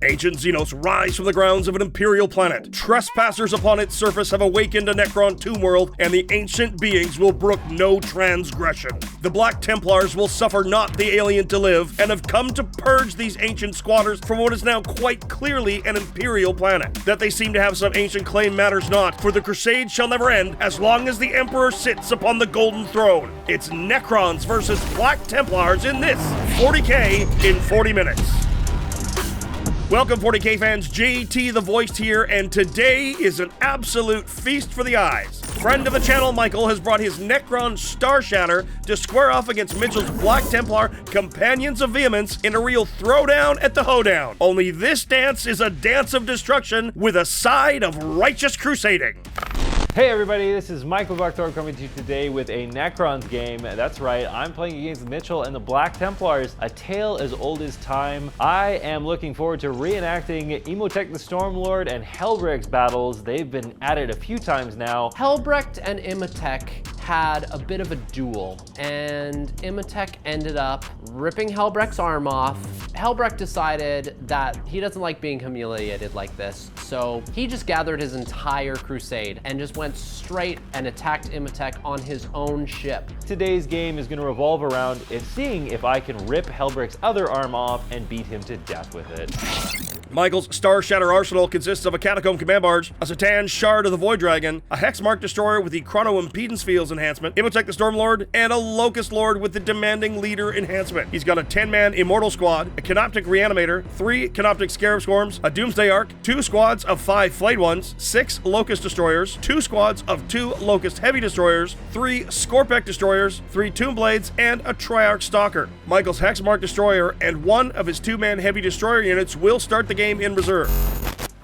Ancient Xenos rise from the grounds of an Imperial planet. Trespassers upon its surface have awakened a Necron tomb world, and the ancient beings will brook no transgression. The Black Templars will suffer not the alien to live, and have come to purge these ancient squatters from what is now quite clearly an Imperial planet. That they seem to have some ancient claim matters not, for the Crusade shall never end as long as the Emperor sits upon the Golden Throne. It's Necrons versus Black Templars in this 40K in 40 minutes. Welcome 40K fans, JT the Voiced here, and today is an absolute feast for the eyes. Friend of the channel, Michael, has brought his Necron Star Shatter to square off against Mitchell's Black Templar Companions of Vehemance in a real throwdown at the hoedown. Only this dance is a dance of destruction with a side of righteous crusading. Hey everybody, this is Michael Barthor coming to you today with a Necrons game. That's right, I'm playing against Mitchell and the Black Templars, a tale as old as time. I am looking forward to reenacting Imhotep the Stormlord and Helbrecht's battles. They've been at it a few times now. Helbrecht and Imhotep had a bit of a duel, and Imhotep ended up ripping Helbrecht's arm off. Helbrecht decided that he doesn't like being humiliated like this, so he just gathered his entire crusade and just went straight and attacked Imhotep on his own ship. Today's game is going to revolve around seeing if I can rip Helbrecht's other arm off and beat him to death with it. Michael's Star Shatter arsenal consists of a Catacomb Command Barge, a Satan Shard of the Void Dragon, a Hexmark Destroyer with the Chrono Impedance Fields enhancement, Imhotep the Stormlord, and a Locust Lord with the Demanding Leader enhancement. He's got a 10-man Immortal Squad, a Canoptic Reanimator, 3 Canoptic Scarab Swarms, a Doomsday Ark, 2 squads of 5 Flayed Ones, 6 Locust Destroyers, 2 squads of 2 Locust Heavy Destroyers, 3 Scorpec Destroyers, 3 Tomb Blades, and a Triarch Stalker. Michael's Hexmark Destroyer and 1 of his 2-man Heavy Destroyer units will start the game in reserve.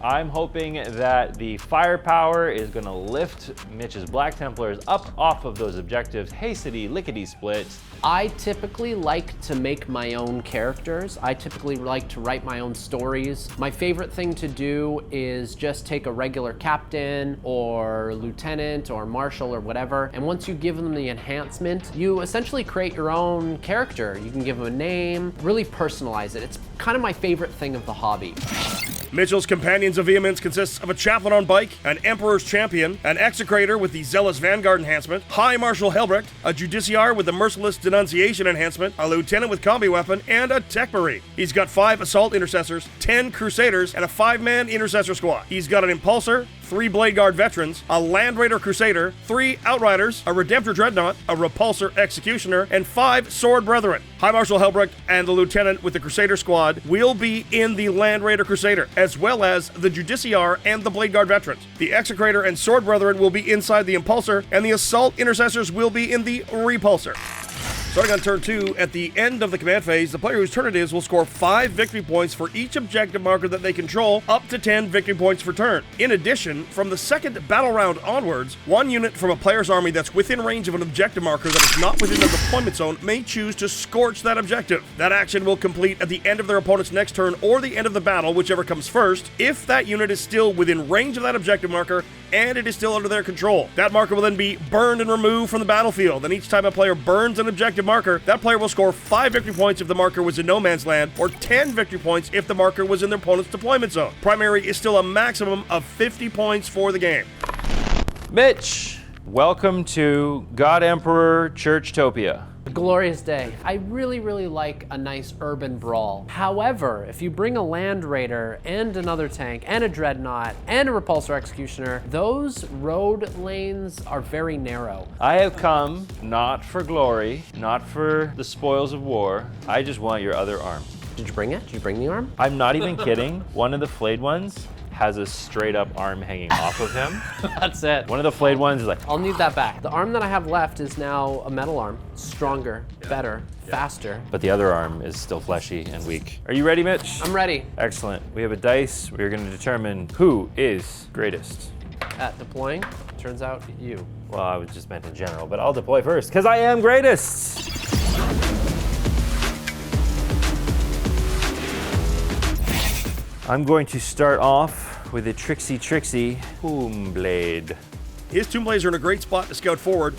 I'm hoping that the firepower is going to lift Mitch's Black Templars up off of those objectives, hastily, lickety-split. I typically like to make my own characters. I typically like to write my own stories. My favorite thing to do is just take a regular captain or lieutenant or marshal or whatever, and once you give them the enhancement, you essentially create your own character. You can give them a name, really personalize it. It's kind of my favorite thing of the hobby. Mitchell's Companions of Vehemance consists of a Chaplain on bike, an Emperor's Champion, an Execrator with the Zealous Vanguard enhancement, High Marshal Helbrecht, a Judiciar with the Merciless Denunciation enhancement, a Lieutenant with Combi-weapon, and a Techmarine. He's got 5 Assault Intercessors, 10 Crusaders, and a 5-man Intercessor Squad. He's got an Impulsor, 3 Blade Guard Veterans, a Land Raider Crusader, 3 Outriders, a Redemptor Dreadnought, a Repulsor Executioner, and 5 Sword Brethren. High Marshal Helbrecht and the Lieutenant with the Crusader Squad will be in the Land Raider Crusader, as well as the Judiciar and the Blade Guard Veterans. The Execrator and Sword Brethren will be inside the Impulsor, and the Assault Intercessors will be in the Repulsor. Starting on turn 2, at the end of the command phase, the player whose turn it is will score 5 victory points for each objective marker that they control, up to 10 victory points per turn. In addition, from the second battle round onwards, 1 unit from a player's army that's within range of an objective marker that is not within the deployment zone may choose to scorch that objective. That action will complete at the end of their opponent's next turn or the end of the battle, whichever comes first, if that unit is still within range of that objective marker and it is still under their control. That marker will then be burned and removed from the battlefield, and each time a player burns an objective marker, that player will score 5 victory points if the marker was in no man's land, or 10 victory points if the marker was in their opponent's deployment zone. Primary is still a maximum of 50 points for the game. Mitch, welcome to God Emperor Churchtopia. A glorious day. I really like a nice urban brawl. However, if you bring a Land Raider and another tank and a Dreadnought and a Repulsor Executioner, those road lanes are very narrow. I have come not for glory, not for the spoils of war. I just want your other arm. Did you bring it? Did you bring the arm? I'm not even kidding. One of the flayed ones has a straight up arm hanging off of him. That's it. One of the flayed ones is like, I'll need that back. The arm that I have left is now a metal arm. Stronger, better, faster. but the other arm is still fleshy and weak. Are you ready, Mitch? I'm ready. Excellent. We have a dice. We're going to determine who is greatest. At deploying, turns out you. Well, I was just meant in general, but I'll deploy first because I am greatest. I'm going to start off with a Trixie Tomb Blade. His Tomb Blades are in a great spot to scout forward.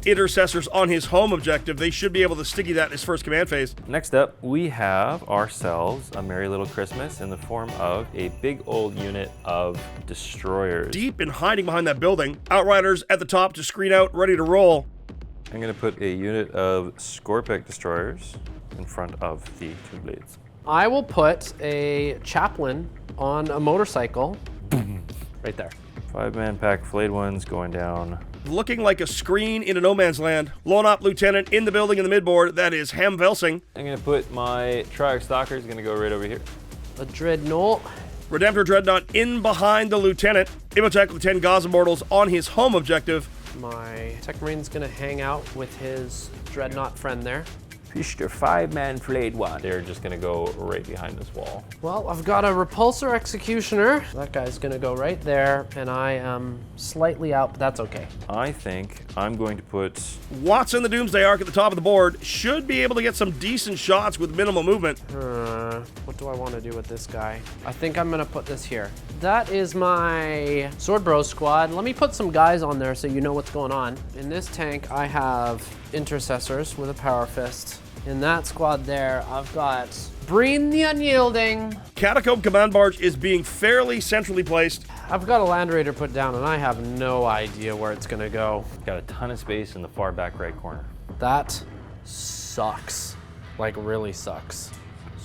Intercessors on his home objective. They should be able to sticky that in his first command phase. Next up, we have ourselves a Merry Little Christmas in the form of a big old unit of destroyers. Deep in hiding behind that building. Outriders at the top to screen out, ready to roll. I'm going to put a unit of Scorpic destroyers in front of the two blades. I will put a Chaplain on a motorcycle right there. 5-man pack flayed ones going down. Looking like a screen in a no man's land. Lone Op Lieutenant in the building in the midboard. That is Ham Velsing. I'm going to put my Triarch Stalker is going to go right over here. A Dreadnought. Redemptor Dreadnought in behind the Lieutenant. Imhotep with 10 Gaza Mortals on his home objective. My Techmarine's gonna hang out with his Dreadnought friend there. Fister 5-man flayed one. They're just going to go right behind this wall. Well, I've got a Repulsor Executioner. That guy's gonna go right there, and I am slightly out, but that's okay. I think I'm going to put... Watson the Doomsday Ark at the top of the board. Should be able to get some decent shots with minimal movement. What do I want to do with this guy? I think I'm gonna put this here. That is my Sword Bros squad. Let me put some guys on there so you know what's going on. In this tank, I have Intercessors with a Power Fist. In that squad there, I've got Breen the Unyielding. Catacomb Command Barge is being fairly centrally placed. I've got a Land Raider put down, and I have no idea where it's gonna go. Got a ton of space in the far back right corner. That sucks. Like, really sucks.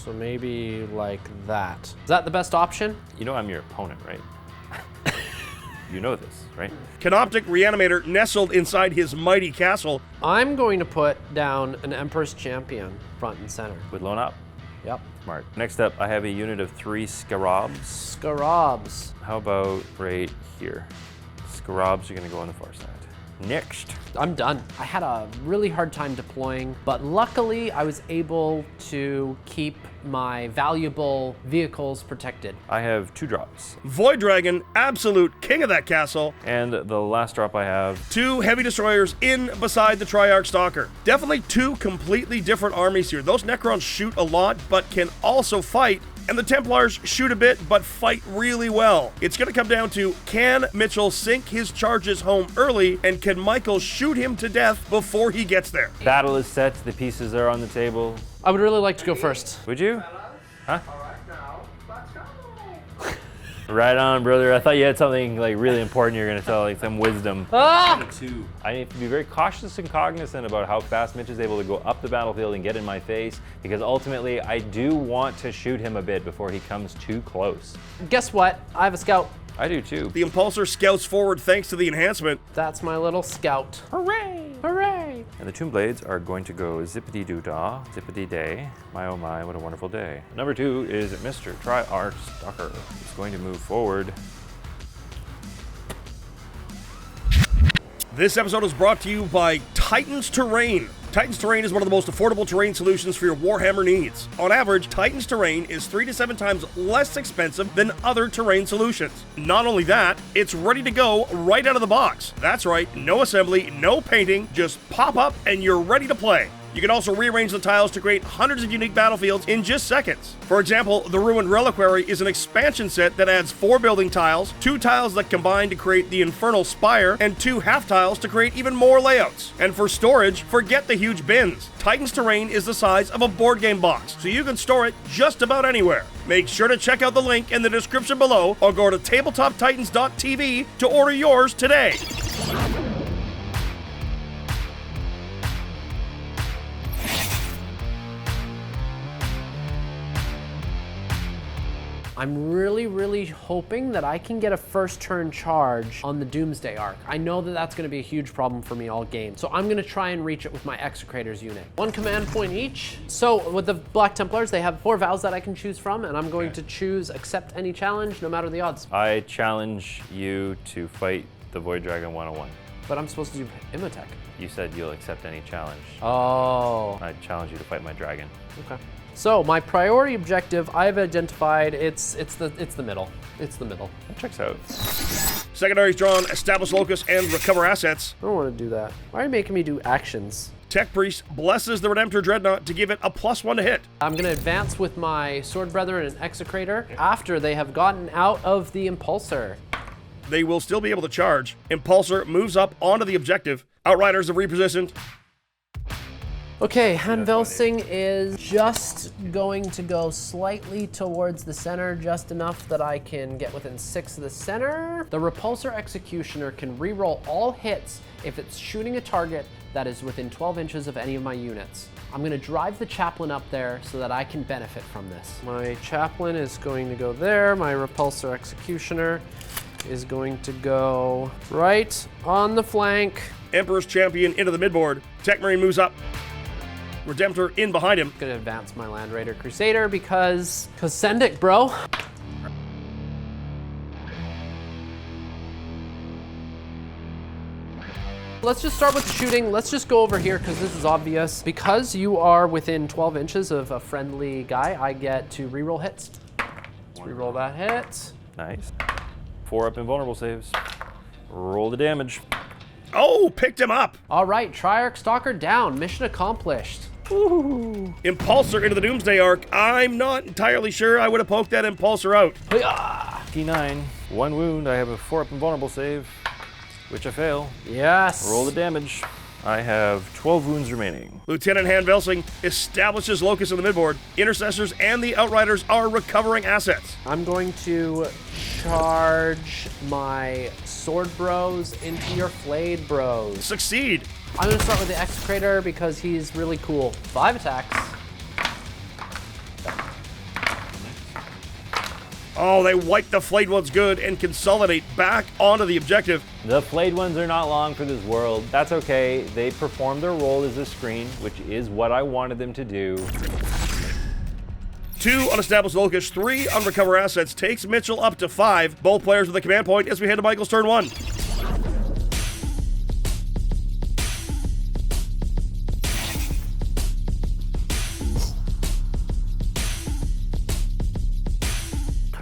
So maybe like that. Is that the best option? You know I'm your opponent, right? You know this, right? Canoptic Reanimator nestled inside his mighty castle. I'm going to put down an Emperor's Champion front and center. With Lone Op. Yep. Smart. Next up, I have a unit of 3 Scarabs. Scarabs. How about right here? Scarabs are going to go on the far side. Next. I'm done. I had a really hard time deploying, but luckily I was able to keep my valuable vehicles protected. I have 2 drops. Void Dragon, absolute king of that castle. And the last drop I have... 2 heavy destroyers in beside the Triarch Stalker. Definitely 2 completely different armies here. Those Necrons shoot a lot, but can also fight. And the Templars shoot a bit, but fight really well. It's going to come down to, can Mitchell sink his charges home early, and can Michael shoot him to death before he gets there? Battle is set. The pieces are on the table. I would really like to go first. Would you? Huh? Right on, brother. I thought you had something like really important you were going to tell, like some wisdom. Ah! I need to be very cautious and cognizant about how fast Mitch is able to go up the battlefield and get in my face, because ultimately I do want to shoot him a bit before he comes too close. Guess what? I have a scout. I do too. The Impulsor scouts forward thanks to the enhancement. That's my little scout. Hooray! Hooray! And the Tomb Blades are going to go zippity-doo-dah, zippity-day. My oh my, what a wonderful day. Number 2 is Mr. Triarch Stalker. He's going to move forward. This episode is brought to you by Titan's Terrain. Titan's Terrain is one of the most affordable terrain solutions for your Warhammer needs. On average, Titan's Terrain is 3 to 7 times less expensive than other terrain solutions. Not only that, it's ready to go right out of the box. That's right, no assembly, no painting, just pop up and you're ready to play. You can also rearrange the tiles to create hundreds of unique battlefields in just seconds. For example, the Ruined Reliquary is an expansion set that adds 4 building tiles, 2 tiles that combine to create the Infernal Spire, and 2 half tiles to create even more layouts. And for storage, forget the huge bins. Titan's Terrain is the size of a board game box, so you can store it just about anywhere. Make sure to check out the link in the description below, or go to tabletoptitans.tv to order yours today. I'm really hoping that I can get a first turn charge on the Doomsday Ark. I know that that's gonna be a huge problem for me all game. So I'm gonna try and reach it with my Execrators unit. 1 command point each. So with the Black Templars, they have 4 vows that I can choose from, and I'm going to choose accept any challenge, no matter the odds. I challenge you to fight the Void Dragon 101. But I'm supposed to do Imhotep. You said you'll accept any challenge. Oh. I challenge you to fight my dragon. Okay. So my priority objective, I've identified, it's the middle. It's the middle. That checks out. Secondaries drawn, establish locus, and recover assets. I don't want to do that. Why are you making me do actions? Tech Priest blesses the Redemptor Dreadnought to give it a +1 to hit. I'm going to advance with my Sword Brethren and Execrator after they have gotten out of the Impulsor. They will still be able to charge. Impulsor moves up onto the objective. Outriders have repositioned. Okay, Hanvelsing is just going to go slightly towards the center, just enough that I can get within 6 of the center. The Repulsor Executioner can reroll all hits if it's shooting a target that is within 12 inches of any of my units. I'm gonna drive the Chaplain up there so that I can benefit from this. My Chaplain is going to go there. My Repulsor Executioner is going to go right on the flank. Emperor's Champion into the midboard. Techmarine moves up. Redemptor in behind him. Gonna advance my Land Raider Crusader because send it, bro. Let's just start with the shooting. Let's just go over here because this is obvious. Because you are within 12 inches of a friendly guy, I get to reroll hits. Let's reroll that hit. Nice. 4 up invulnerable saves. Roll the damage. Oh, picked him up. All right, Triarch Stalker down. Mission accomplished. Ooh. Impulsor into the Doomsday Arc. I'm not entirely sure I would have poked that Impulsor out. P9. 1 wound. I have a 4 up invulnerable save, which I fail. Yes. Roll the damage. I have 12 wounds remaining. Lieutenant Hanvelsing establishes Locust in the midboard. Intercessors and the Outriders are recovering assets. I'm going to charge my Sword Bros into your Flayed Bros. Succeed. I'm gonna start with the Execrator because he's really cool. 5 attacks. Oh, they wipe the flayed ones good and consolidate back onto the objective. The flayed ones are not long for this world. That's okay. They performed their role as a screen, which is what I wanted them to do. 2 unestablished Locust, 3 on recover assets takes Mitchell up to 5. Both players with a command point as we head to Michael's turn 1.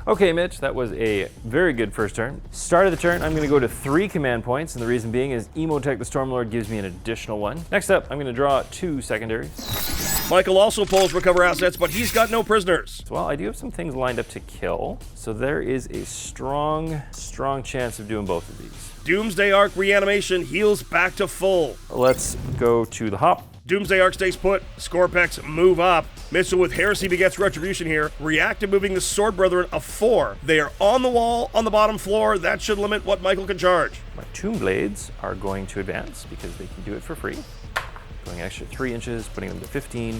Okay, Mitch, that was a very good first turn. Start of the turn, I'm going to go to 3 command points, and the reason being is Emotech the Stormlord gives me an additional 1. Next up, I'm going to draw 2 secondaries. Michael also pulls recover assets, but he's got no prisoners. Well, I do have some things lined up to kill, so there is a strong chance of doing both of these. Doomsday Arc reanimation heals back to full. Let's go to the hop. Doomsday Arc stays put. Scorpex move up. Mitchell with Heresy begets Retribution here. React to moving the Sword Brethren a 4. They are on the wall on the bottom floor. That should limit what Michael can charge. My Tomb Blades are going to advance because they can do it for free. Going an extra 3 inches, putting them to 15.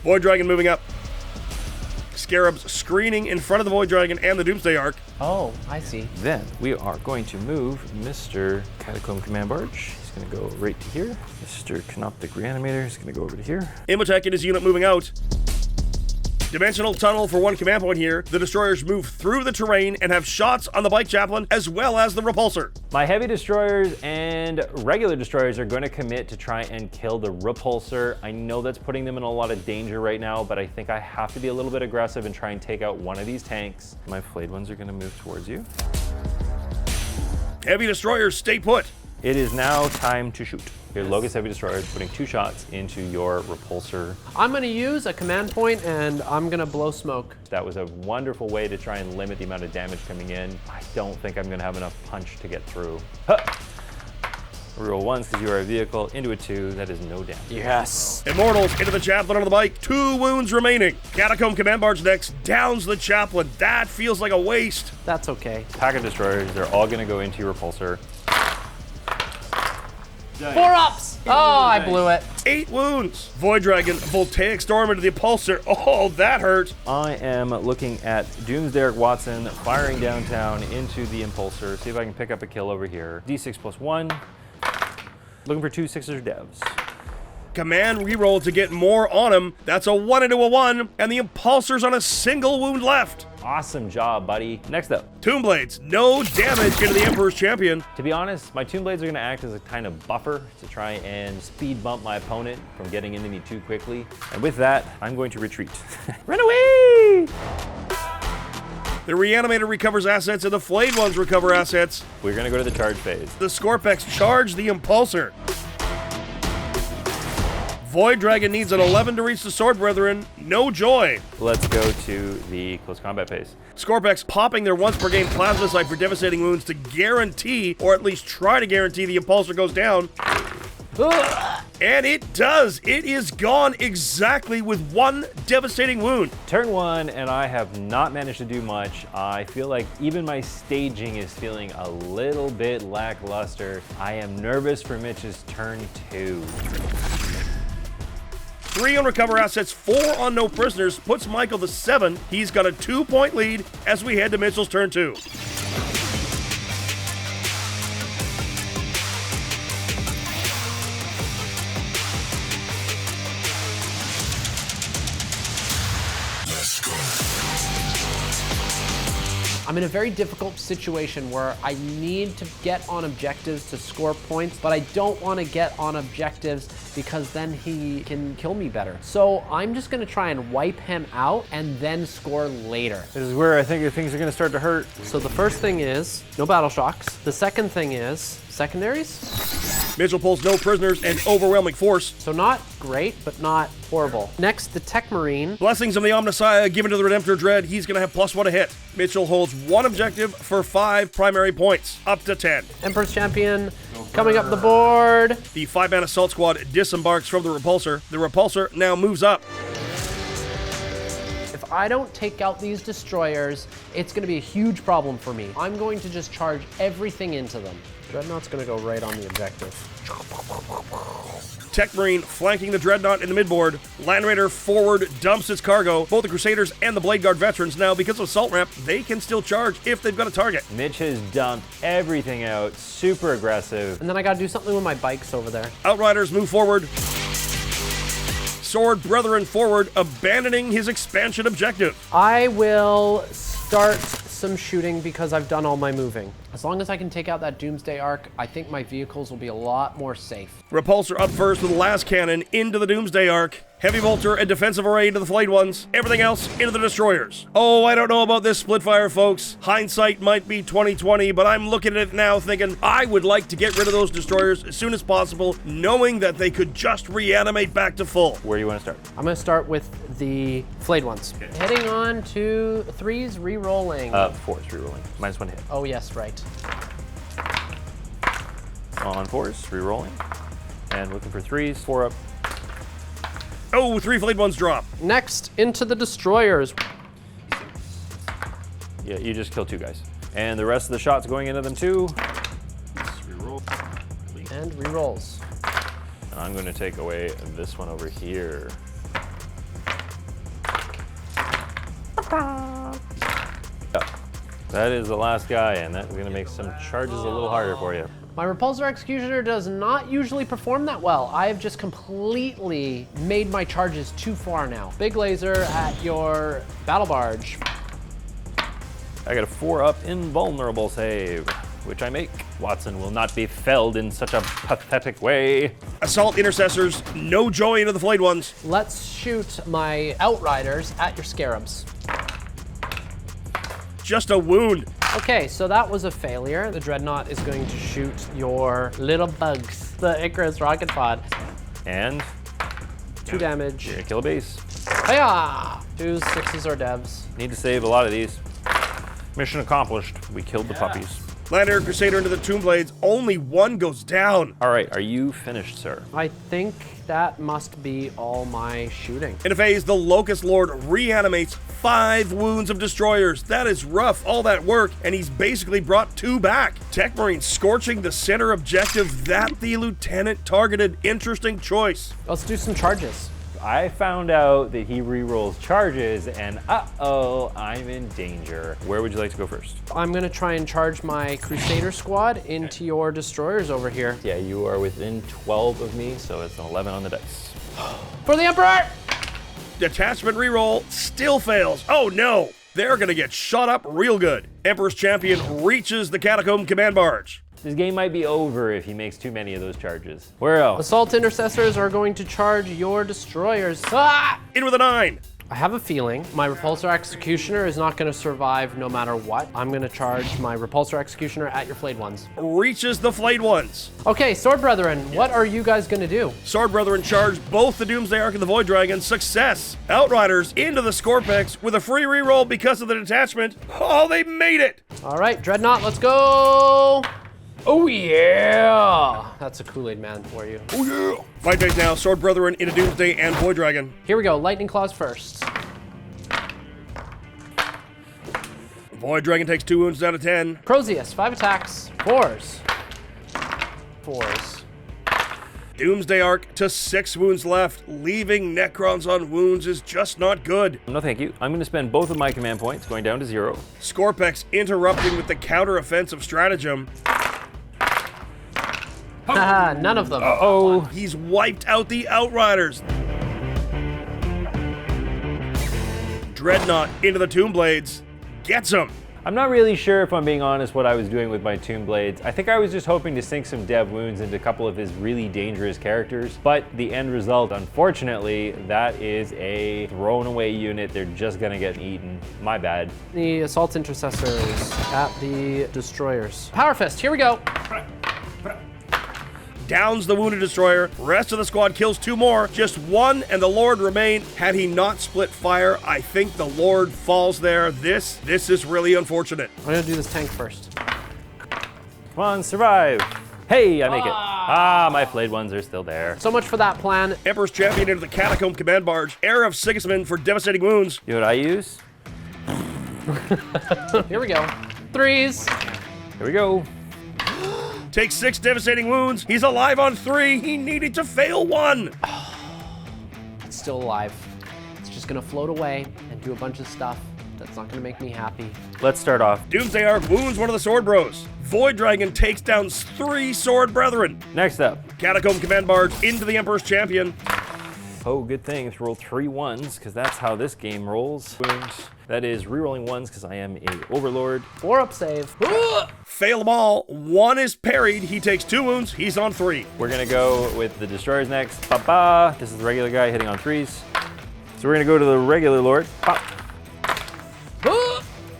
Void Dragon moving up. Scarabs screening in front of the Void Dragon and the Doomsday Arc. Oh, I see. Then we are going to move Mr. Catacomb Command Barge. He's going to go right to here. Mr. Canoptic Reanimator is going to go over to here. Imotech and his unit moving out. Dimensional tunnel for 1 command point here. The destroyers move through the terrain and have shots on the bike chaplain as well as the repulsor. My heavy destroyers and regular destroyers are going to commit to try and kill the repulsor. I know that's putting them in a lot of danger right now, but I think I have to be a little bit aggressive and try and take out one of these tanks. My flayed ones are going to move towards you. Heavy destroyers stay put. It is now time to shoot. Your Locust Heavy Destroyer is putting 2 shots into your repulsor. I'm going to use a command point and I'm going to blow smoke. That was a wonderful way to try and limit the amount of damage coming in. I don't think I'm going to have enough punch to get through. Huh. Reroll 1s because you are a vehicle into a 2. That is no damage. Yes. Immortals into the chaplain on the bike. 2 wounds remaining. Catacomb Command Barge next downs the chaplain. That feels like a waste. That's okay. Pack of destroyers, they're all going to go into your repulsor. 4 ups! Oh, I blew it. 8 wounds. Void Dragon, Voltaic Storm into the Repulsor. Oh, that hurt. I am looking at Doomsday Watson firing downtown into the Impulsor. See if I can pick up a kill over here. D6 plus 1. Looking for 2 6s or devs. Command reroll to get more on him. That's a 1 into a 1, and the Impulsor's on a single wound left. Awesome job, buddy. Next up. Tomb Blades, no damage into the Emperor's Champion. To be honest, my Tomb Blades are going to act as a kind of buffer to try and speed bump my opponent from getting into me too quickly. And with that, I'm going to retreat. Run away! The Reanimator recovers assets, and the Flayed Ones recover assets. We're going to go to the charge phase. The Scorpex charge the Impulsor. Void Dragon needs an 11 to reach the Sword Brethren. No joy. Let's go to the close combat phase. Scorpex popping their once per game plasma sight for devastating wounds to guarantee, or at least try to guarantee, the Impulsor goes down. And it does. It is gone exactly with one devastating wound. Turn 1, and I have not managed to do much. I feel like even my staging is feeling a little bit lackluster. I am nervous for Mitch's turn 2. 3 on recover assets, 4 on no prisoners, puts Michael to 7. He's got a 2-point lead as we head to Mitchell's turn 2. I'm in a very difficult situation where I need to get on objectives to score points, but I don't want to get on objectives because then he can kill me better. So I'm just going to try and wipe him out and then score later. This is where I think things are going to start to hurt. So the first thing is no battle shocks. The second thing is secondaries. Mitchell pulls no prisoners and overwhelming force. So not great, but not horrible. Next, the Techmarine. Blessings of the Omnissiah given to the Redemptor Dread. He's going to have +1 to hit. Mitchell holds 1 objective for 5 primary points, up to 10. Emperor's Champion coming up the board. The 5-man assault squad disembarks from the Repulsor. The Repulsor now moves up. If I don't take out these destroyers, it's going to be a huge problem for me. I'm going to just charge everything into them. Dreadnought's going to go right on the objective. Techmarine flanking the Dreadnought in the midboard. Land Raider forward dumps its cargo. Both the Crusaders and the Blade Guard veterans now, because of Assault Ramp, they can still charge if they've got a target. Mitch has dumped everything out, super aggressive. And then I got to do something with my bikes over there. Outriders move forward. Sword Brethren forward, abandoning his expansion objective. I will start some shooting because I've done all my moving. As long as I can take out that Doomsday Arc, I think my vehicles will be a lot more safe. Repulsor up first with the last cannon into the Doomsday Arc. Heavy Bolter and defensive array into the flayed ones. Everything else into the destroyers. Oh, I don't know about this split fire, folks. Hindsight might be 20/20, but I'm looking at it now thinking I would like to get rid of those destroyers as soon as possible, knowing that they could just reanimate back to full. Where do you want to start? I'm going to start with the flayed ones. Okay. Heading on to 3s, re-rolling. 4s, re-rolling. -1 hit. Oh, yes, right. On 4s, re-rolling. And looking for 3s, 4 up. Oh, 3 flayed ones drop. Next, into the destroyers. Yeah, you just killed 2 guys. And the rest of the shots going into them too. Reroll. And re-rolls. And I'm going to take away this one over here. That is the last guy, and that's going to make some charges a little harder for you. My Repulsor Executioner does not usually perform that well. I have just completely made my charges too far now. Big laser at your battle barge. I got a 4-up invulnerable save, which I make. Watson will not be felled in such a pathetic way. Assault Intercessors, no joy into the flayed ones. Let's shoot my Outriders at your Scarabs. Just a wound. Okay, so that was a failure. The Dreadnought is going to shoot your little bugs, the Icarus rocket pod. And 2 damage. you're gonna kill a base. Hiya! 2 6s or devs. Need to save a lot of these. Mission accomplished. We killed the puppies. Lander Crusader into the Tomb Blades. Only 1 goes down. All right, are you finished, sir? I think that must be all my shooting. In a phase, the Locust Lord reanimates 5 wounds of destroyers. That is rough, all that work, and he's basically brought 2 back. Techmarine scorching the center objective that the lieutenant targeted. Interesting choice. Let's do some charges. I found out that he rerolls charges, and uh-oh, I'm in danger. Where would you like to go first? I'm gonna try and charge my Crusader Squad into your destroyers over here. Yeah, you are within 12 of me, so it's an 11 on the dice. For the Emperor! Detachment reroll still fails. Oh no! They're gonna get shot up real good. Emperor's Champion reaches the Catacomb command barge. This game might be over if he makes too many of those charges. Where else? Assault Intercessors are going to charge your destroyers. Ah! In with a 9. I have a feeling my Repulsor Executioner is not gonna survive no matter what. I'm gonna charge my Repulsor Executioner at your flayed ones. Reaches the flayed ones. Okay, Sword Brethren, what are you guys gonna do? Sword Brethren charge both the Doomsday Ark and the Void Dragon. Success. Outriders into the Scorpex with a free reroll because of the detachment. Oh, they made it. All right, Dreadnought, let's go. Oh yeah! That's a Kool-Aid man for you. Oh yeah. Fight phase now. Sword Brethren into Doomsday and Void Dragon. Here we go, Lightning Claws first. Void Dragon takes 2 wounds out of 10. Prozeus, 5 attacks, 4s. 4s. Doomsday Ark to 6 wounds left. Leaving Necrons on wounds is just not good. No, thank you. I'm going to spend both of my command points, going down to 0. Scorpex interrupting with the counter-offensive stratagem. Haha, none of them. Uh-oh. He's wiped out the Outriders. Dreadnought into the Tomb Blades. Gets him. I'm not really sure, if I'm being honest, what I was doing with my Tomb Blades. I think I was just hoping to sink some dev wounds into a couple of his really dangerous characters, but the end result, unfortunately, that is a thrown away unit. They're just gonna get eaten. My bad. The Assault Intercessors at the Destroyers. Power Fist, here we go. Downs the Wounded Destroyer. Rest of the squad kills 2 more. Just 1 and the Lord remain. Had he not split fire, I think the Lord falls there. This is really unfortunate. I'm gonna do this tank first. Come on, survive. Hey, I make it. Ah, my flayed ones are still there. So much for that plan. Emperor's Champion into the Catacomb Command Barge. Heir of Sigismund for devastating wounds. You know what I use? Here we go. 3s. Here we go. Takes 6 devastating wounds. He's alive on 3. He needed to fail 1. It's still alive. It's just gonna float away and do a bunch of stuff that's not gonna make me happy. Let's start off. Doomsday Ark wounds one of the Sword Bros. Void Dragon takes down 3 Sword Brethren. Next up. Catacomb Command Barge into the Emperor's Champion. Oh, good thing to roll 3 1s, because that's how this game rolls. Wounds. That is rerolling 1s, because I am a Overlord. 4 up save. Fail them all. 1 is parried. He takes 2 wounds. He's on 3. We're gonna go with the Destroyers next. Ba-ba. This is the regular guy hitting on 3s. So we're gonna go to the regular Lord. Pop.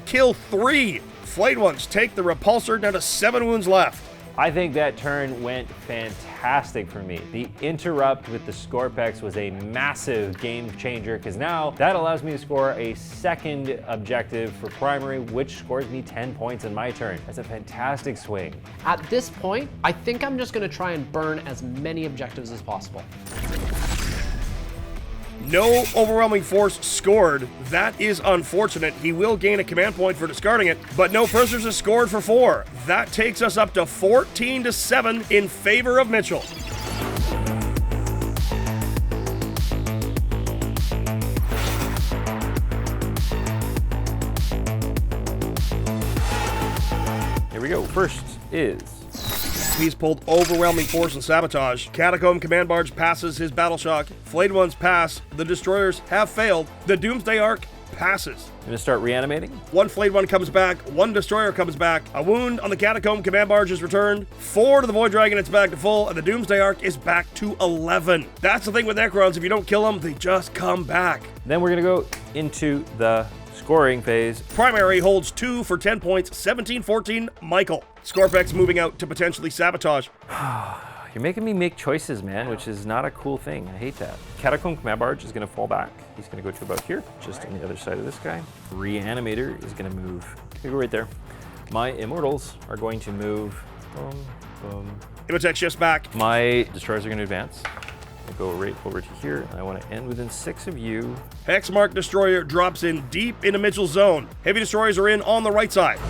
Kill 3. Flayed ones take the Repulsor down to 7 wounds left. I think that turn went fantastic for me. The interrupt with the Scorpex was a massive game changer, because now that allows me to score a second objective for primary, which scores me 10 points in my turn. That's a fantastic swing. At this point, I think I'm just gonna try and burn as many objectives as possible. No overwhelming force scored. That is unfortunate. He will gain a command point for discarding it, but no prisoners is scored for 4. That takes us up to 14-7 in favor of Mitchell. Here we go. First is... He's pulled overwhelming force and sabotage. Catacomb Command Barge passes his battle shock. Flayed ones pass. The Destroyers have failed. The Doomsday Ark passes. I'm gonna start reanimating. 1 flayed one comes back. 1 Destroyer comes back. A wound on the Catacomb Command Barge is returned. 4 to the Void Dragon, it's back to full, and the Doomsday Ark is back to 11. That's the thing with Necrons. If you don't kill them, they just come back. Then we're gonna go into the scoring phase. Primary holds 2 for 10 points. 17-14, Michael. Scorpex moving out to potentially sabotage. You're making me make choices, man, which is not a cool thing. I hate that. Catacomb Command Barge is gonna fall back. He's gonna go to about here, just on the other side of this guy. Reanimator is gonna move. Go right there. My Immortals are going to move. Boom, boom. Imotech shifts back. My Destroyers are gonna advance. I go right over to here, and I want to end within 6 of you. Hexmark Destroyer drops in deep into Mitchell's zone. Heavy Destroyers are in on the right side.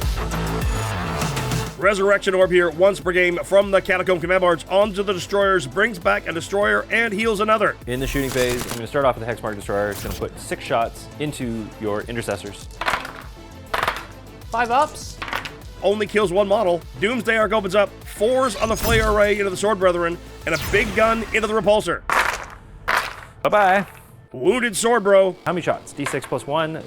Resurrection Orb here once per game from the Catacomb Command Barge onto the Destroyers, brings back a Destroyer and heals another. In the shooting phase, I'm going to start off with the Hexmark Destroyer. It's going to put 6 shots into your Intercessors. 5 ups. Only kills 1 model. Doomsday Ark opens up. 4s on the Flare Array into the Sword Brethren, and a big gun into the Repulsor. Bye-bye. Wounded Sword Bro. How many shots? D6 plus 1.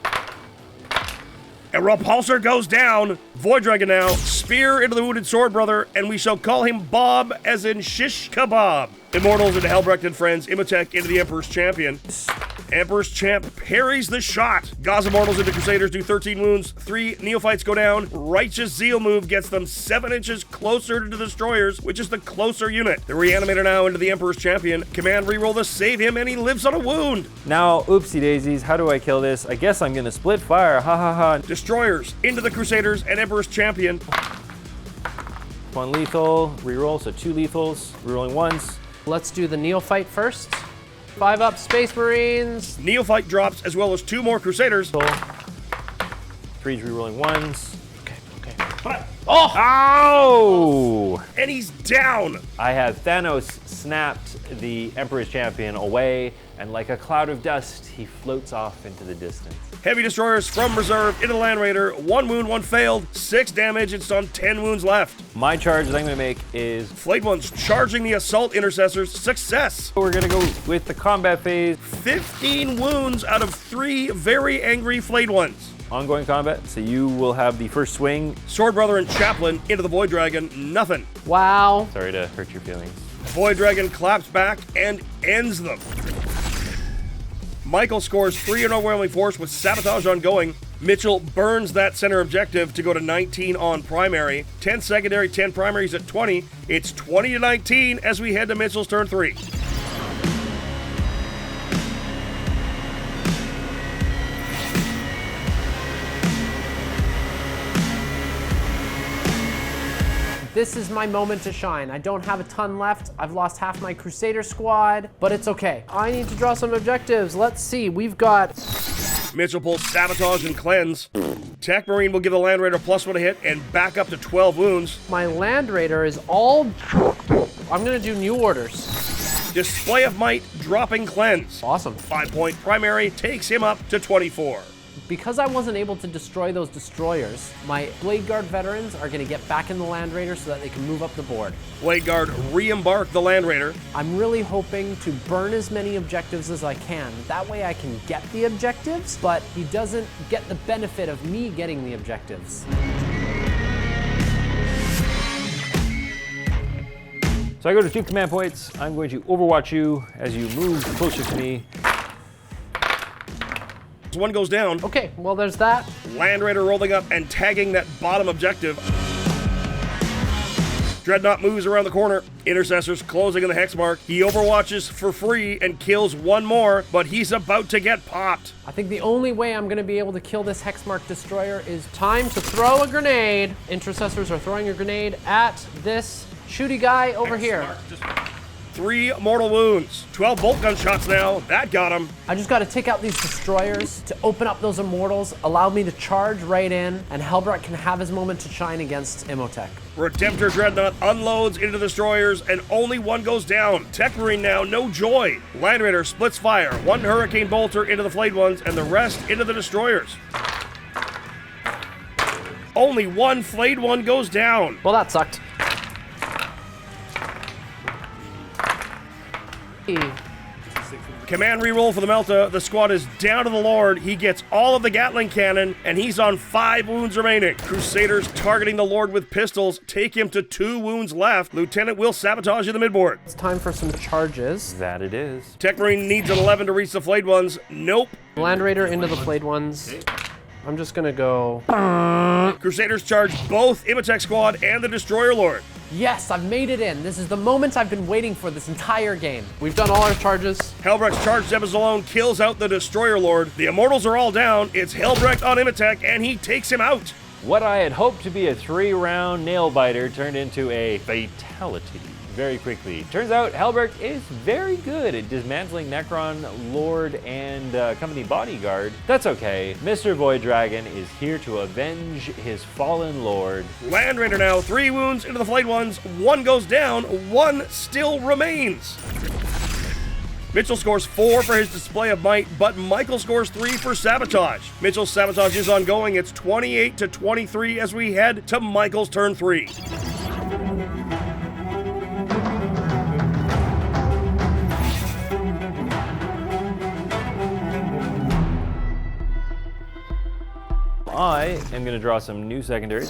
A Repulsor goes down. Void Dragon now. Spear into the Wounded Sword Brother, and we shall call him Bob, as in shish kebab. Immortals into Helbrecht and friends. Imotech into the Emperor's Champion. Emperor's Champ parries the shot. Gaza Mortals into Crusaders do 13 wounds. 3 Neophytes go down. Righteous Zeal move gets them 7 inches closer to the Destroyers, which is the closer unit. The Reanimator now into the Emperor's Champion. Command reroll to save him, and he lives on a wound. Now, oopsie daisies, how do I kill this? I guess I'm gonna split fire, ha ha ha. Destroyers into the Crusaders and Emperor's Champion. 1 lethal, reroll, so 2 lethals, rerolling once. Let's do the Neophyte first. 5 up Space Marines. Neophyte drops, as well as 2 more Crusaders. 3's rerolling ones. Okay. Oh! Ow! And he's down. I have Thanos snapped the Emperor's Champion away, and like a cloud of dust, he floats off into the distance. Heavy Destroyers from reserve into the Land Raider. 1 wound, 1 failed. 6 damage. It's on 10 wounds left. My charge that I'm gonna make is... Flayed Ones charging the Assault Intercessors. Success. We're gonna go with the combat phase. 15 wounds out of 3 very angry Flayed Ones. Ongoing combat, so you will have the first swing. Sword Brother and Chaplain into the Void Dragon. Nothing. Wow. Sorry to hurt your feelings. Void Dragon claps back and ends them. Michael scores 3 in overwhelming force with Sabotage ongoing. Mitchell burns that center objective to go to 19 on primary. 10 secondary, 10 primaries at 20. It's 20 to 19 as we head to Mitchell's turn 3. This is my moment to shine. I don't have a ton left. I've lost half my Crusader squad, but it's okay. I need to draw some objectives. Let's see, we've got... Mitchell pulls Sabotage and Cleanse. Techmarine will give the Land Raider +1 to hit and back up to 12 wounds. My Land Raider is all... I'm gonna do New Orders. Display of Might dropping Cleanse. Awesome. 5-point primary takes him up to 24. Because I wasn't able to destroy those destroyers, my Blade Guard veterans are gonna get back in the Land Raider so that they can move up the board. Blade Guard re-embark the Land Raider. I'm really hoping to burn as many objectives as I can. That way I can get the objectives, but he doesn't get the benefit of me getting the objectives. So I go to 2 command points. I'm going to overwatch you as you move closer to me. 1 goes down. Okay, well there's that. Land Raider rolling up and tagging that bottom objective. Dreadnought moves around the corner. Intercessor's closing in the hex mark. He overwatches for free and kills 1 more, but he's about to get popped. I think the only way I'm gonna be able to kill this Hexmark Destroyer is time to throw a grenade. Intercessors are throwing a grenade at this shooty guy over here. 3 mortal wounds. 12 bolt gun shots now. That got him. I just gotta take out these destroyers to open up those immortals, allow me to charge right in, and Helbrecht can have his moment to shine against Imhotep. Redemptor Dreadnought unloads into the destroyers, and only 1 goes down. Techmarine now, no joy. Land Raider splits fire. 1 Hurricane Bolter into the Flayed Ones, and the rest into the destroyers. Only 1 Flayed One goes down. Well, that sucked. Command reroll for the Melta. The squad is down to the Lord. He gets all of the Gatling cannon, and he's on 5 wounds remaining. Crusaders targeting the Lord with pistols take him to 2 wounds left. Lieutenant will sabotage in the midboard. It's time for some charges. That it is. Techmarine needs an 11 to reach the Flayed Ones. Nope. Land Raider into the Flayed Ones. I'm just gonna go... Crusaders charge both Imhotep squad and the Destroyer Lord. Yes, I've made it in. This is the moment I've been waiting for this entire game. We've done all our charges. Helbrecht's charge Zebas alone kills out the Destroyer Lord. The Immortals are all down. It's Helbrecht on Imhotep, and he takes him out. What I had hoped to be a 3-round nail biter turned into a fatality very quickly. Turns out Helbrecht is very good at dismantling Necron, Lord, and company bodyguard. That's okay. Mr. Void Dragon is here to avenge his fallen lord. Land Raider now, 3 wounds into the Flayed Ones. 1 goes down, 1 still remains. Mitchell scores 4 for his display of might, but Michael scores 3 for sabotage. Mitchell's sabotage is ongoing. It's 28 to 23 as we head to Michael's turn 3. I am going to draw some new secondaries.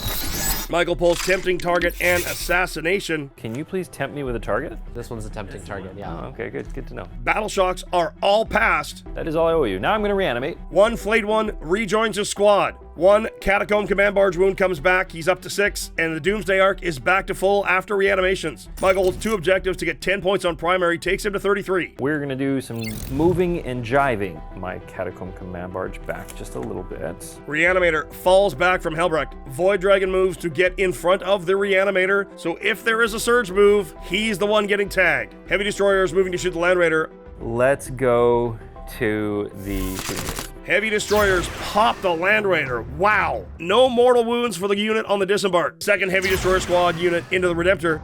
Michael pulls Tempting Target and Assassination. Can you please tempt me with a target? This one's a tempting target, yeah. Oh, okay, good to know. Battle Shocks are all passed. That is all I owe you. Now I'm going to reanimate. One Flayed One rejoins his squad. One Catacomb Command Barge wound comes back. He's up to 6, and the Doomsday Arc is back to full after reanimations. Michael holds 2 objectives to get 10 points on primary, takes him to 33. We're going to do some moving and jiving my Catacomb Command Barge back just a little bit. Reanimator falls back from Helbrecht. Void Dragon moves to get in front of the Reanimator, so if there is a surge move, he's the one getting tagged. Heavy Destroyer is moving to shoot the Land Raider. Let's go to the shooting range. Heavy Destroyers pop the Land Raider. Wow. No mortal wounds for the unit on the Disembark. Second Heavy Destroyer Squad unit into the Redemptor.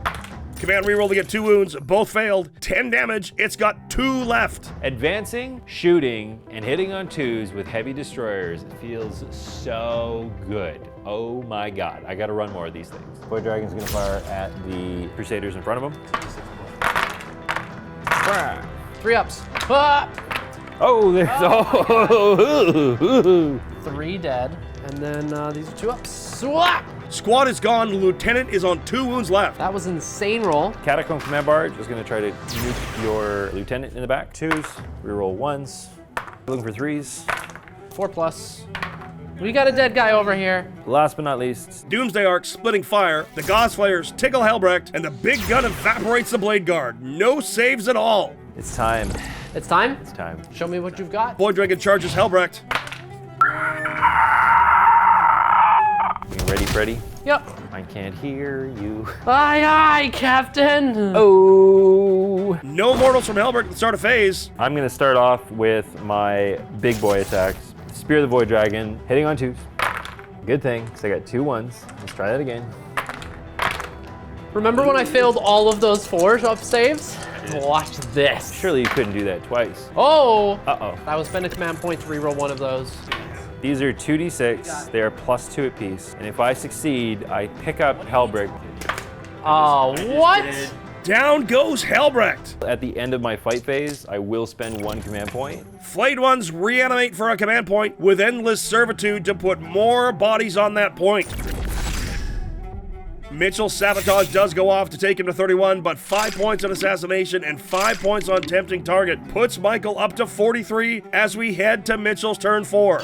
Command reroll to get 2 wounds. Both failed. 10 damage. It's got 2 left. Advancing, shooting, and hitting on 2s with heavy destroyers feels so good. Oh my god. I gotta run more of these things. Void Dragon's gonna fire at the Crusaders in front of him. 3 ups. Ah! Oh, there's 3 dead. And then these are 2 ups. Swat! Squad is gone. Lieutenant is on 2 wounds left. That was insane roll. Catacomb Command Barge is going to try to nuke your lieutenant in the back. 2s, reroll 1s. Looking for 3s. 4+. We got a dead guy over here. Last but not least, Doomsday Arc splitting fire. The Gauss Flayers tickle Helbrecht, and the big gun evaporates the Blade Guard. No saves at all. it's time. It's time? It's time. Show me what you've got. Void Dragon charges Helbrecht. You ready, Freddy? Yep. I can't hear you. Aye, aye, Captain. Oh! No mortals from Helbrecht at the start of phase. I'm going to start off with my big boy attacks. Spear the Void Dragon, hitting on 2s. Good thing, because I got 2 1s. Let's try that again. Remember when I failed all of those 4 up saves? Watch this. Surely you couldn't do that twice. Oh! Uh-oh. I will spend a command point to reroll 1 of those. These are 2d6. They are +2 apiece. And if I succeed, I pick up Helbrecht. Oh, what? Down goes Helbrecht. At the end of my fight phase, I will spend 1 command point. Flayed Ones reanimate for a command point with endless servitude to put more bodies on that point. Mitchell's Sabotage does go off to take him to 31, but 5 points on Assassination and 5 points on Tempting Target puts Michael up to 43 as we head to Mitchell's turn 4.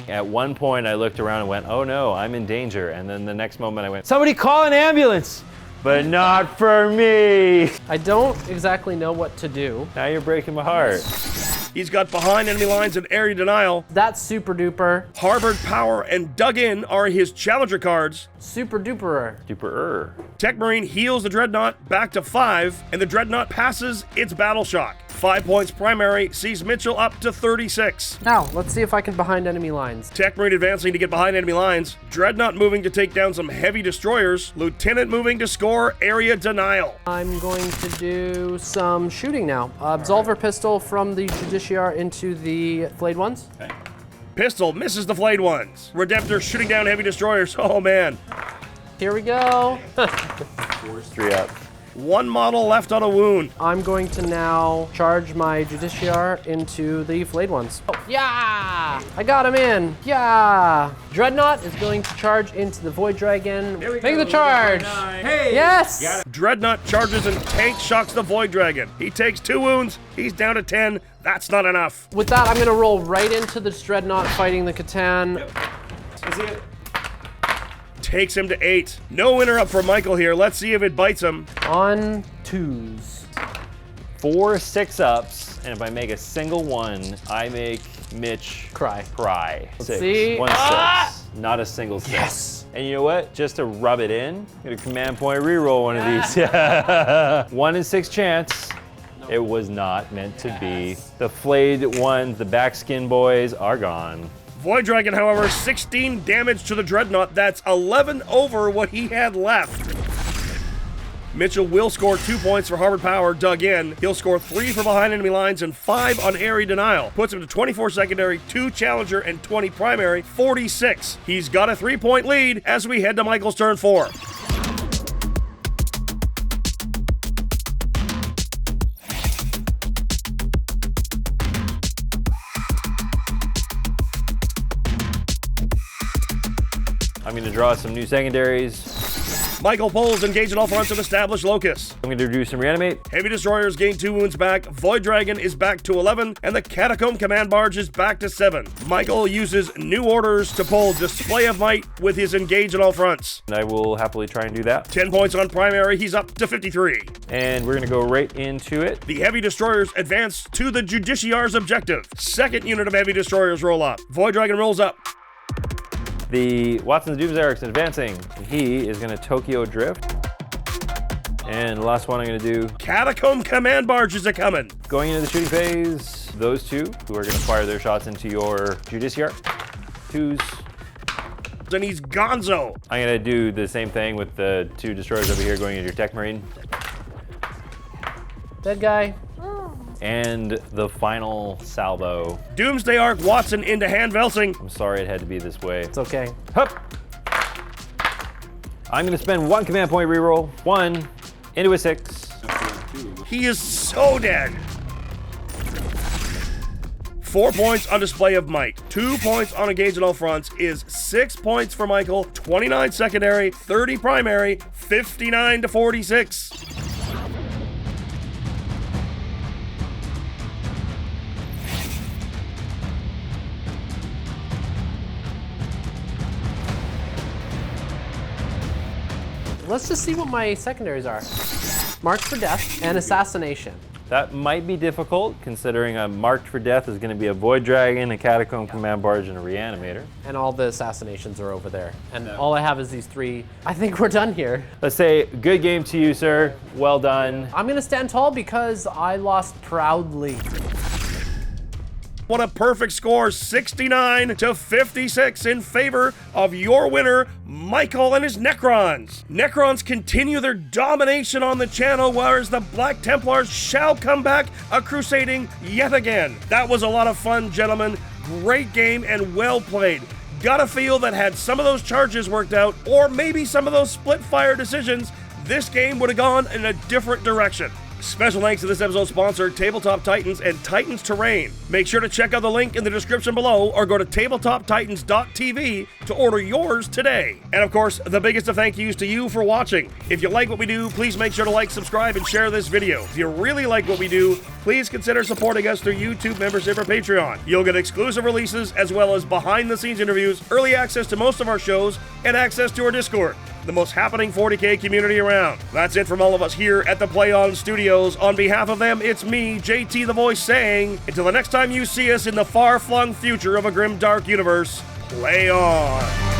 At one point, I looked around and went, oh no, I'm in danger. And then the next moment I went, somebody call an ambulance! But not for me! I don't exactly know what to do. Now you're breaking my heart. He's got behind enemy lines and area denial. That's super duper. Harbored Power and Dug In are his challenger cards. Super duperer. Duper. Techmarine heals the Dreadnought back to 5, and the Dreadnought passes its Battle Shock. 5 points primary sees Mitchell up to 36. Now, let's see if I can behind enemy lines. Techmarine advancing to get behind enemy lines. Dreadnought moving to take down some heavy destroyers. Lieutenant moving to score area denial. I'm going to do some shooting now. Absolver Pistol from the Judiciar into the Flayed Ones. Okay. Pistol misses the Flayed Ones. Redemptor shooting down heavy destroyers. Oh man. Here we go. 3 up. 1 model left on a wound. I'm going to now charge my Judiciar into the Flayed Ones. Oh, yeah! I got him in. Yeah! Dreadnought is going to charge into the Void Dragon. Make the charge! Hey! Yes! Dreadnought charges and tank shocks the Void Dragon. He takes 2 wounds. He's down to 10. That's not enough. With that, I'm going to roll right into this Dreadnought fighting the Catan. Is it? Takes him to 8. No interrupt for Michael here. Let's see if it bites him. On 2s. 4 6-ups, and if I make a single one, I make Mitch Cry. 6. see. 1 6. Not a single 6. Yes. And you know what? Just to rub it in, I'm gonna command point reroll one of these. 1 in 6 chance. It was not meant to be. The flayed ones, the backskin boys are gone. Void Dragon, however, 16 damage to the Dreadnought. That's 11 over what he had left. Mitchell will score 2 points for Harbored Power, Dug In. He'll score 3 for behind enemy lines and 5 on area denial. Puts him to 24 secondary, 2 challenger, and 20 primary, 46. He's got a 3-point lead as we head to Michael's turn 4. I'm going to draw some new secondaries. Michael pulls engage at all fronts and establish locus. I'm going to do some reanimate. Heavy destroyers gain 2 wounds back, Void Dragon is back to 11, and the Catacomb Command Barge is back to 7. Michael uses new orders to pull Display of Might with his engage at all fronts. And I will happily try and do that. 10 points on primary, he's up to 53. And we're going to go right into it. The Heavy Destroyers advance to the Judiciar's objective. Second unit of Heavy Destroyers roll up. Void Dragon rolls up. The Watson's Doomsday is advancing. He is going to Tokyo Drift. And the last one I'm going to do, Catacomb Command Barge is a-coming. going into the shooting phase, those two who are going to fire their shots into your Judiciar. 2s. And he's gonzo. I'm going to do the same thing with the 2 destroyers over here going into your Techmarine. Dead guy. And the final salvo. Doomsday Arc Watson into Handvelsing. I'm sorry it had to be this way. It's okay. Hup! I'm going to spend 1 command point reroll. 1 into a 6. He is so dead. 4 points on Display of Might. 2 points on engage at all fronts is 6 points for Michael. 29 secondary, 30 primary, 59 to 46. Let's just see what my secondaries are. March for Death and Assassination. That might be difficult, considering a Marked for Death is going to be a Void Dragon, a Catacomb Command Barge, and a Reanimator. And all the assassinations are over there. And all I have is these 3. I think we're done here. Let's say, good game to you, sir. Well done. I'm gonna stand tall because I lost proudly. What a perfect score, 69 to 56 in favor of your winner, Michael and his Necrons. Necrons continue their domination on the channel, whereas the Black Templars shall come back a-crusading yet again. That was a lot of fun, gentlemen. Great game and well played. Gotta feel that had some of those charges worked out, or maybe some of those split fire decisions, this game would have gone in a different direction. Special thanks to this episode's sponsor, Tabletop Titans and Titans Terrain. Make sure to check out the link in the description below or go to tabletoptitans.tv to order yours today. And of course, the biggest of thank yous to you for watching. If you like what we do, please make sure to like, subscribe, and share this video. If you really like what we do, please consider supporting us through YouTube membership or Patreon. You'll get exclusive releases as well as behind-the-scenes interviews, early access to most of our shows, and access to our Discord, the most happening 40K community around. That's it from all of us here at the Play On Studios. On behalf of them, it's me, JT the Voice, saying, until the next time you see us in the far-flung future of a grim, dark universe, play on.